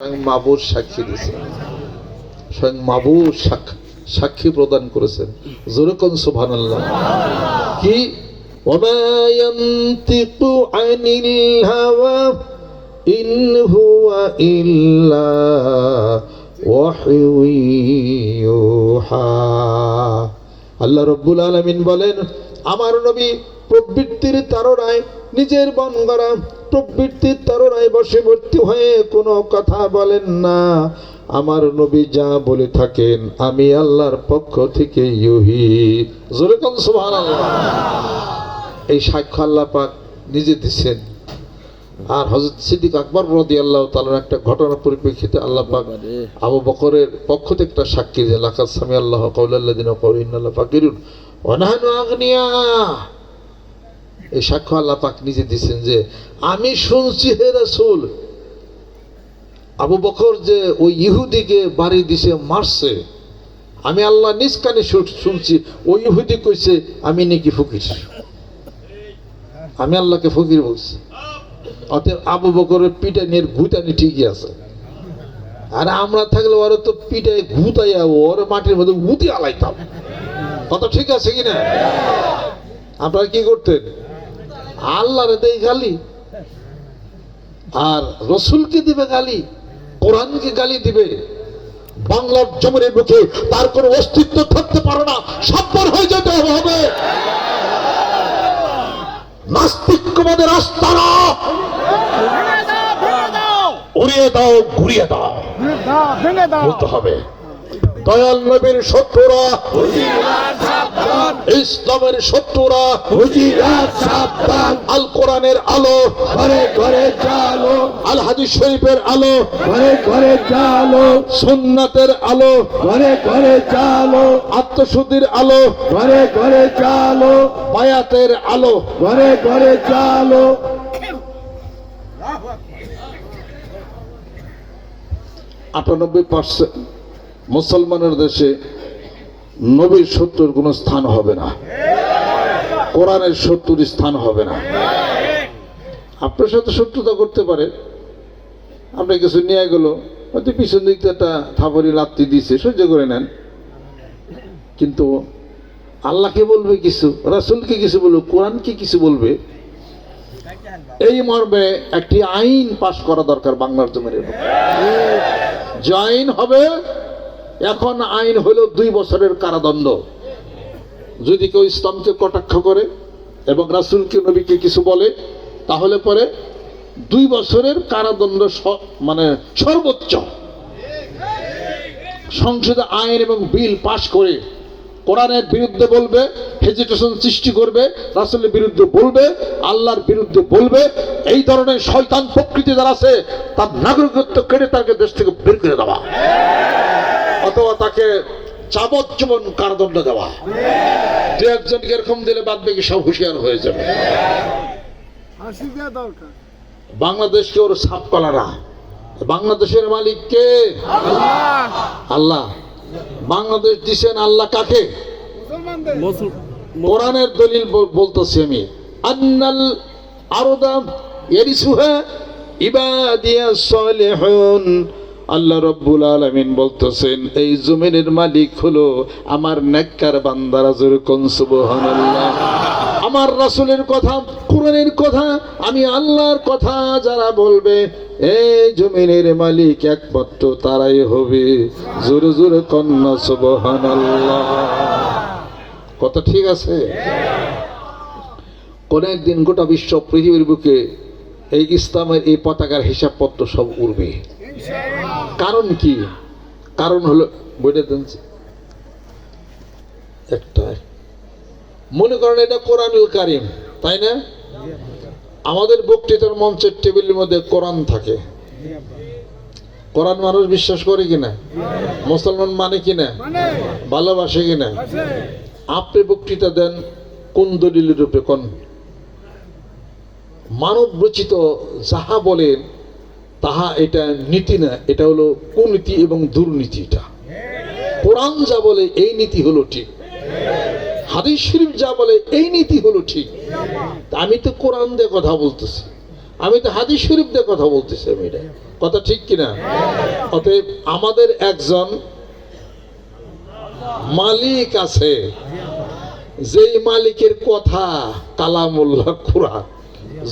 স্বয়ং মাবুদ সাক্ষী দিয়েছেন, স্বয়ং মাবুদ সাক্ষী প্রদান করেছেন। জোরে কোন সুবহানাল্লাহ। কি ওমা ইয়ানতিকু আনিল হাওয়া ইন হুয়া ইল্লা ওয়াহয়ু ইউহা। আল্লাহ রাব্বুল আলামিন বলেন, আমার নবী প্রবৃত্তির তাড়নায় নিজের বন গড়া প্রবৃত্তির তাড়নায় বশবর্তী হয়ে কোনো কথা বলেন না। আমার নবী যা বলে থাকেন আমি আল্লাহর পক্ষ থেকে ইউহি। জোরে কোন সুবহানাল্লাহ। এই সাক্ষ্য আল্লাহ পাক নিজে দিচ্ছেন। আর হযরত সিদ্দিক আকবর রাদিয়াল্লাহু তাআলার একটা ঘটনার পরিপ্রেক্ষিতে আল্লাহ পাক আবু বকরের পক্ষ থেকে একটা সাক্ষী দেন, লাকাদ সামিআল্লাহু কাওলাল্লাযিনা ক্বালু ইন্নাল্লাহা ফাকিরুন ওয়া নাহনু আগনিয়া। এই সাক্ষ্য আল্লাহ পাক নিজে দিচ্ছেন যে আমি শুনছি হে রাসূল, আবু বকর যে ওই ইহুদিকে বাড়ি দিছে মারছে, আমি আল্লাহ নিজ কানে শুনছি। ওই ইহুদি কইছে আমি নাকি ফকির, আমি আল্লাহকে ফকির বলছি। অতএব আবু বকরের পিটানির গুতানি ঠিকই আছে। আর আমরা থাকলে ওর তো পিটাই গুতাইয়া ওর মাটির মধ্যে গুতি আলাইতাম। কত ঠিক আছে কিনা? আপনারা কি করতেন? আল্লাহরে দেয় গালি, আর রসুলকে দিবে গালি, কোরআনকে গালি দিবে। বাংলার জমিনের মুখে তার কোনো অস্তিত্ব থাকতে পারে না, সম্পর হয়ে যেতে হবে। নাস্তিকবাদের আস্তানা উড়িয়ে দাও, ঘুরিয়ে দাও, বলতে হবে। দয়াল নবীর শত্রুরা, ইসলামের শত্রুরা, আল কোরআনের আলো ঘরে ঘরে জালো, আল হাদিস শরীফের আলো ঘরে ঘরে জালো, সুন্নাতের আলো ঘরে ঘরে জালো, আত্মশুদ্ধির আলো ঘরে ঘরে জালো, বায়াতের আলো ঘরে ঘরে জালো। 98% মুসলমানের দেশে নবীর শত্রুর কোনো স্থান হবে না, কোরআনের শত্রুর স্থান হবে না। আপনার সাথে শত্রুতা করতে পারে, আপনি কিছু নিয়ে গেল, হয়তো পিছন দিক থেকে একটা থাপড়ি লাত্তি দিছে, সহ্য করে নেন। কিন্তু আল্লাহকে বলবে কিছু, রাসূলকে কিছু বলবে, কোরআনকে কিছু বলবে, এই মর্মে একটি আইন পাশ করা দরকার বাংলার জমিনে। যে আইন হবে, এখন আইন হলো 2 বছরের কারাদণ্ড যদি কেউ ইসলামকে কটাক্ষ করে এবং রাসূলকে নবীকে কিছু বলে, তাহলে পরে 2 বছরের কারাদণ্ড, মানে সর্বোচ্চ। সংসদে আইন এবং বিল পাশ করে কোরআনের বিরুদ্ধে বলবে, হেজিটেশন সৃষ্টি করবে, রাসূলের বিরুদ্ধে বলবে, আল্লাহর বিরুদ্ধে বলবে, এই ধরনের শয়তান প্রকৃতি যারা আছে তার নাগরিকত্ব কেড়ে তাকে দেশ থেকে বের করে দেওয়া, অথবা তাকে যাবজ্জীবন কারাদণ্ড দেওয়া। 2 একজনকে এরকম দিলে বাদ বাকি সব হুঁশিয়ার হয়ে যাবে। বাংলাদেশকে ওর সাফ কলারা, বাংলাদেশের মালিক কে? আল্লাহ। বাংলাদেশ দিছেন আল্লাহ কাকে? কোরআনের দলিল বলতেছি আমি, আন্নাল আরদা ইয়ারিসুহা ইবাদিয়াস সালিহুন। আল্লাহ রাব্বুল আলামিন বলতেছেন এই জমিনের মালিক হলো আমার নেককার বান্দারা। জোরে কোন সুবহানাল্লাহ। আমার রাসূলের কথা, কোরআনের কথা, আমি আল্লাহর কথা যারা বলবে, এই জমিনের মালিক একমাত্র তারাই হবে। জোরে জোরে কন্না সুবহানাল্লাহ। কথা ঠিক আছে? কোন একদিন গোটা বিশ্ব পৃথিবীর বুকে এই ইসলামের এই পতাকার হিসাবপত্র সব উড়বে। কারণ কি? কারণ হলো, বইটা দেন একটা, মনে করেন এটা কোরআনুল কারীম, তাই না? আমাদের বক্তৃতার মঞ্চের টেবিলের মধ্যে কোরআন থাকে। কোরআন মানুষ বিশ্বাস করে কিনা? মুসলমান মানে কিনা? ভালোবাসে কিনা? আপনি বক্তৃতা দেন কোন দলিলের রূপে? কোন মানব রচিত যাহা বলেন তাহা এটা নীতি না, এটা হলো কুনীতি এবং দুর্নীতি। এটা কোরআন যা বলে এই নীতি হলো ঠিক, হাদিস শরীফ যা বলে এই নীতি হলো ঠিক। আমি তো কোরআন দিয়ে কথা বলতেছি, আমি তো হাদিস শরীফ দিয়ে কথা বলতেছি, আমি এটা কথা ঠিক কিনা? অতএব আমাদের একজন মালিক আছে, যেই মালিকের কথা কালামুল্লাহ কোরআন।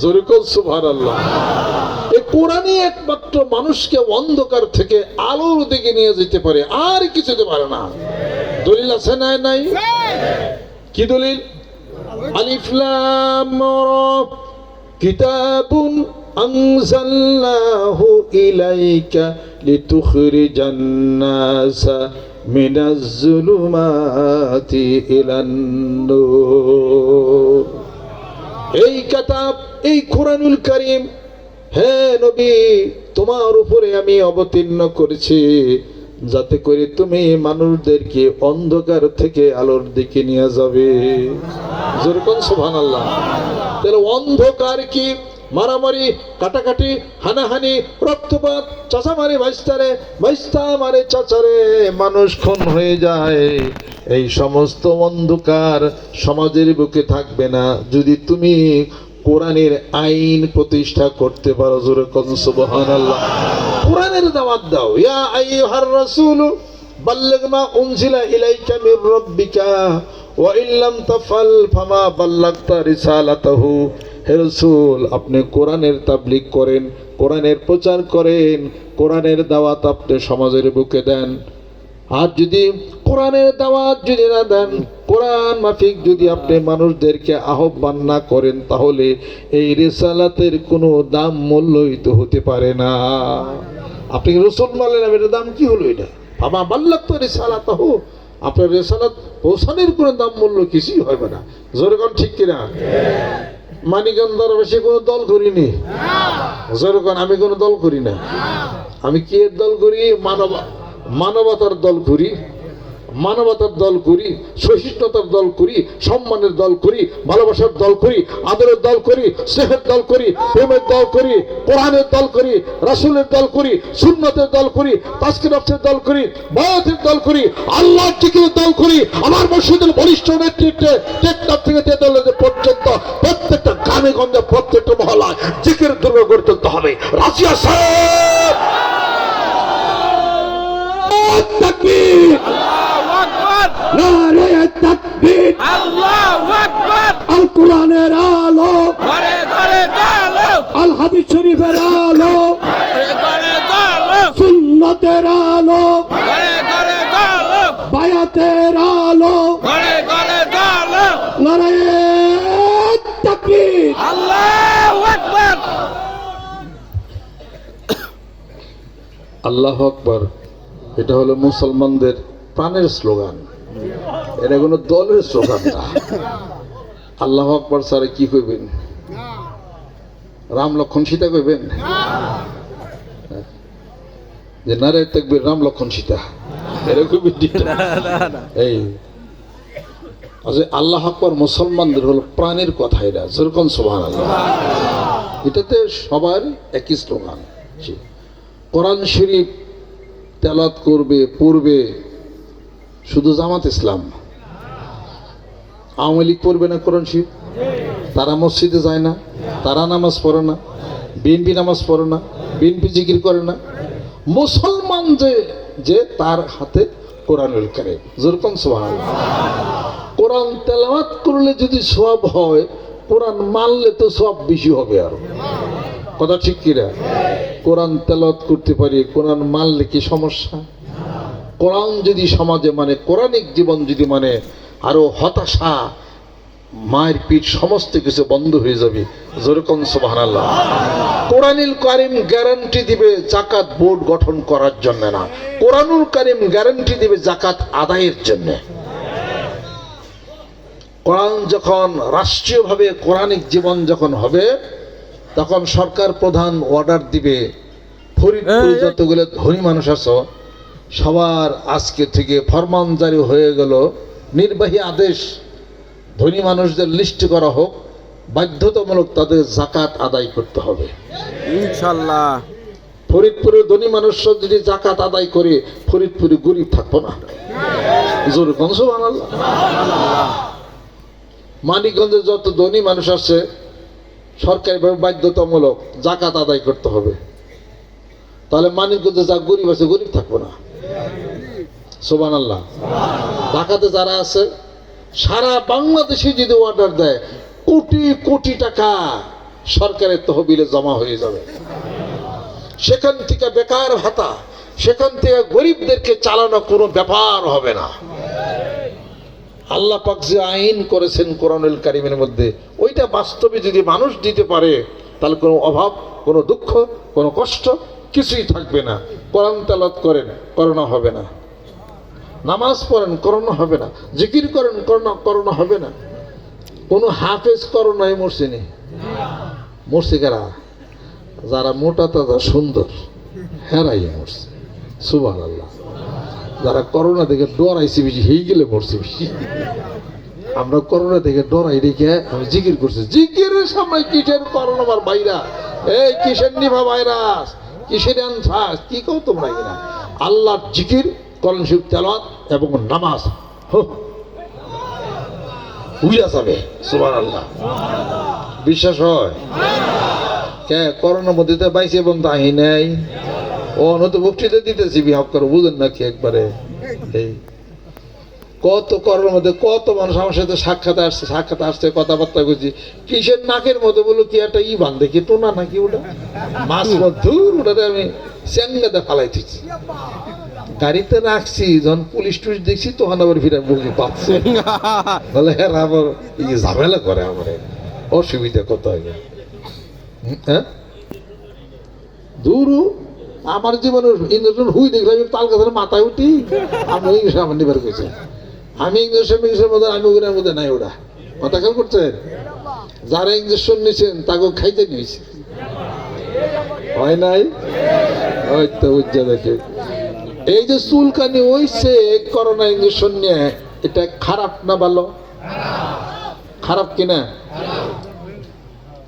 জোরে বল সুবহানাল্লাহ। এই কোরআনই একমাত্র মানুষকে অন্ধকার থেকে আলোর দিকে নিয়ে যেতে পারে, আর কিছু দিতে পারে না। দলিল আছে না? নাই? কি দলিল? আলিফ লাম রা কিতাবুন আনজালনাহু ইলাইকা লিতুখরিজান নাসা মিনাজ যুলুমাতি ইলান নূর। এই কিতাব, এই কোরআনুল কারীম, হে নবী, তোমার উপরে আমি অবতীর্ণ করেছি যাতে করে তুমি মানুষদেরকে অন্ধকার থেকে আলোর দিকে নিয়ে যাবে। যেরকম সুবহানাল্লাহ। তাহলে অন্ধকার কি? মারামারি, কাটাকাটি, হানাহানি, রক্তপাত, চাচা মারে ভাইস্তারে, ভাইস্তা মারে চাচারে, মানুষ খুন হয়ে যায়। এই সমস্ত অন্ধকার সমাজের বুকে থাকবে না যদি তুমি কোরআনের আইন প্রতিষ্ঠা করতে পারো। জোরে কোন সুবহানাল্লাহ। কোরআনের দাওয়াত দাও। ইয়া আইয়ুহার রাসূল বাল্লিগ মা উনজিলা ইলাইকা মির রাব্বিকা ওয়া ইল্লাম তাফআল ফামা বাল্লাগতা রিসালাতাহু। হে রাসূল, আপনি কোরআনের তাবলীগ করেন, কোরআনের প্রচার করেন, কোরআনের দাওয়াত আপনি সমাজের বুকে দেন। আর যদি কোরআনের দাওয়াত যদি না দেন, কোরআন মাফিক যদি আপনি মানুষদেরকে আহ্বান না করেন, তাহলে এই রিসালাতের কোনো দাম মূল্যই তো হতে পারে না। আপনি রাসূল বললেন, এর দাম কি হলো? এটা বাবা বাল্লাগ তো রিসালাতাহু, আপনার রিসালাত পৌঁছানোর কোনো দাম মূল্য কিছুই হবে না। যেরকম ঠিক কিনা? মানিকগঞ্জের বেশি কোনো দল করিনি। যেরকম আমি কোনো দল করি না। আমি কি এর দল করি? মানবতার দল করি, মানবতার দল করি, সহিষ্ণুতার দল করি, সম্মানের দল করি, ভালোবাসার দল করি, আদরের দল করি, স্নেহের দল করি, প্রেমের দল করি, কোরআনের দল করি, রাসূলের দল করি, সুন্নতের দল করি, তাসকিরাতের দল করি, বায়াতের দল করি, আল্লাহর জিকিরের দল করি। আমার মসজিদের বলিষ্ঠ নেতৃত্বে টেকনাফ থেকে তেতুলিয়া পর্যন্ত প্রত্যেকটা গ্রামে গঞ্জে প্রত্যেকটা মহল্লায় জিকির দুর্গ গড়ে তুলতে হবে। রাজিয়া সাহেব তাকবীর, আল্লাহু আকবার, নারে তাকবীর, আল্লাহু আকবার। আল কোরআনের আলো ঘরে ঘরে আলো, আল হাদিস শরীফের আলো ঘরে ঘরে আলো, সুন্নতের আলো ঘরে ঘরে আলো, বায়াতের আলো ঘরে ঘরে আলো, নারে তাকবীর, আল্লাহু আকবার। আল্লাহু আকবার। এটা হলো মুসলমানদের প্রাণের স্লোগান, এটা কোনো দলের স্লোগান না। আল্লাহু আকবার স্যারে কি কইবেন? রাম লক্ষণ সীতা কইবেন? যে নারে তাকবীর রাম লক্ষণ সীতা এরকম এই আল্লাহু আকবার মুসলমানদের হলো প্রাণের কথা। এটা যেরকম সুবহানাল্লাহ, এটাতে সবার একই স্লোগান। কোরআন শরীফ তেলাওয়াত করবে, পড়বে শুধু জামাত ইসলাম। আওয়ামী লীগ পড়বে না কোরআন শরীফ? তারা মসজিদে যায় না, তারা নামাজ পড়ে না, বিএনপি নামাজ পড়ে না, বিএনপি জিকির করে না। মুসলমান যে তার হাতে কোরআনুল কারীম। যেরকম সুবহানাল্লাহ। কোরআন তেলাওয়াত করলে যদি সওয়াব হয়, কোরআন মানলে তো সওয়াব বেশি হবে। আর কথা ঠিক কিনা? কোরআন তেলাওয়াত করতে পারি, কোরআন মানলে কি সমস্যা? কোরআন যদি সমাজে মানে, কোরআনিক জীবন যদি মানে, আরো হতাশা, মায়ের পিঠ সমস্ত কিছু বন্ধ হয়ে যাবে। যেরকম সুবহানাল্লাহ। কোরআনুল কারীম গ্যারান্টি দিবে জাকাত বোর্ড গঠন করার জন্য না, কোরআনুল কারীম গ্যারান্টি দিবে জাকাত আদায়ের জন্য। কোরআন যখন রাষ্ট্রীয়ভাবে কোরআনিক জীবন যখন হবে, তখন সরকার প্রধান অর্ডার দিবে, ফরিদপুর যতগুলো ধনী মানুষ আছো সবার আজকে থেকে ফরমান জারি হয়ে গেল, নির্বাহী আদেশ, ধনী মানুষদের লিস্ট করা হোক, বাধ্যতামূলক তাদের জাকাত আদায় করতে হবে ইনশাআল্লাহ। ফরিদপুরের ধনী মানুষরা যদি জাকাত আদায় করে, ফরিদপুরে গরিব থাকবো না। জোরে কোন সুবহানাল্লাহ। মানিকগঞ্জে যত ধনী মানুষ আছে সরকারিভাবে বাধ্যতামূলক জাকাত আদায় করতে হবে, তাহলে মানিকগঞ্জে যা গরিব আছে গরিব থাকবো না। সুবহানাল্লাহ। ঢাকাতে যারা আছে সারা বাংলাদেশে যদি অর্ডার দেয় কোটি কোটি টাকা সরকারের তহবিলে জমা হয়ে যাবে। সেখান থেকে বেকার ভাতা, সেখান থেকে গরিবদেরকে চালানো কোনো ব্যাপার হবে না। আল্লাহ পাক যে আইন করেছেন কোরআনুল কারীমের মধ্যে, ওইটা বাস্তবে যদি মানুষ দিতে পারে তাহলে কোনো অভাব, কোনো দুঃখ, কোনো কষ্ট কিছুই থাকবে না। কোরআন তেলাওয়াত করেন, করোনা হবে না। নামাজ পড়েন, করোনা হবে না। জিকির করেন, করোনা হবে না। কোনো হাফেজ করোনায় মরছে নি? মরছে কারা? যারা মোটা তাজা সুন্দর হেরাই মরছে। সুবহানাল্লাহ। যারা করোনা থেকে ডরাইছে বেশি হয়ে গেলে মরছে বেশি। আমরা করোনা থেকে ডরাই রেখে আমি জিকির করছি। জিকিরের সময় কিসের করোনা আমার ভাইরা, এই কিসের নিভা ভাইরাস, কিসের আনফাস, কি কও তোমরা কিনা? আল্লাহর জিকির, কোরআন শরীফ তেলাওয়াত এবং নামাজ উইরা যাবে। সুবহানাল্লাহ। বিশ্বাস হয়? কে করোনার মধ্যে তো বাইছে এবং তাই নাই। ও নতুন বক্তৃতা দিতেছি, বিহাব করে বুঝেন নাকি একবারে? এই কত করোনার মধ্যে কত মানুষ আমার সাথে সাক্ষাৎ আসছে, কথাবার্তা করছি। কিসের নাকের মধ্যে বলো কি একটা ই বান্ধে, কি টোনা নাকি ওটা মাছ দূর, ওটাতে আমি চ্যাংগাতে ফালাই দিচ্ছি। গাড়িতে রাখছি, যখন পুলিশ টুলিশ দেখছি তখন আবার ফিরে বুঝি পাচ্ছে, বলে হ্যাঁ আবার ঝামেলা করে, আমার অসুবিধা কত আগে। হ্যাঁ দূর আমার জীবনের ইঞ্জেকশন হুই দেখলাম তাল গাছের মাথায় উঠি। আমি ইংলিশ আমার নিবার গেছি, আমি ইংলিশের মধ্যে আমি ওগুলোর মধ্যে নাই। ওটা মাথা খেয়াল করছেন? যারা ইঞ্জেকশন নিয়েছেন তাকে খাইতে নিয়েছে, হয় নাই? হয়তো বুঝছে দেখে। এই যে চুলকানি হইছে করোনা ইঞ্জেকশন নিয়ে, এটা খারাপ না ভালো? খারাপ কিনা?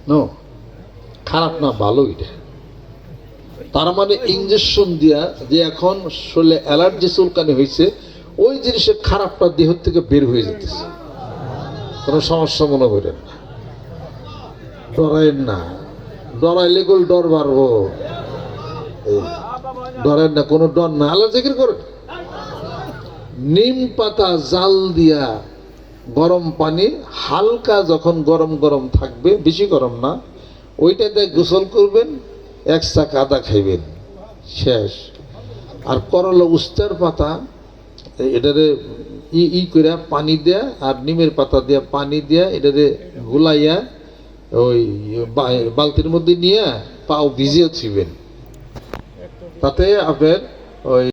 নো, খারাপ না ভালো এটা। তার মানে ইঞ্জেকশন দিয়া যে এখন শরীরে অ্যালার্জি চুলকানি হয়েছে, ওই জিনিসের খারাপটা দেহ থেকে বের হয়ে যেতেছে। কোনো সমস্যা মনে করেন না, ডরাইন না। ডরাইলে গোল ডর বাড়বো, ডরেন না, কোনো ডর না। আল্লাহ জিকির করেন। নিম পাতা জাল দিয়া গরম পানি হালকা যখন গরম গরম থাকবে, বেশি গরম না, ওইটাতে গোসল করবেন, এক চাক আদা খাইবেন, শেষ। আর করলা উস্তার পাতা এটারে করে পানি দেয়া আর নিমের পাতা দিয়া পানি দিয়া এটারে গুলাইয়া ওই বালতির মধ্যে নিয়ে পাও ভিজিয়ে ছিবেন, তাতে আপনার ওই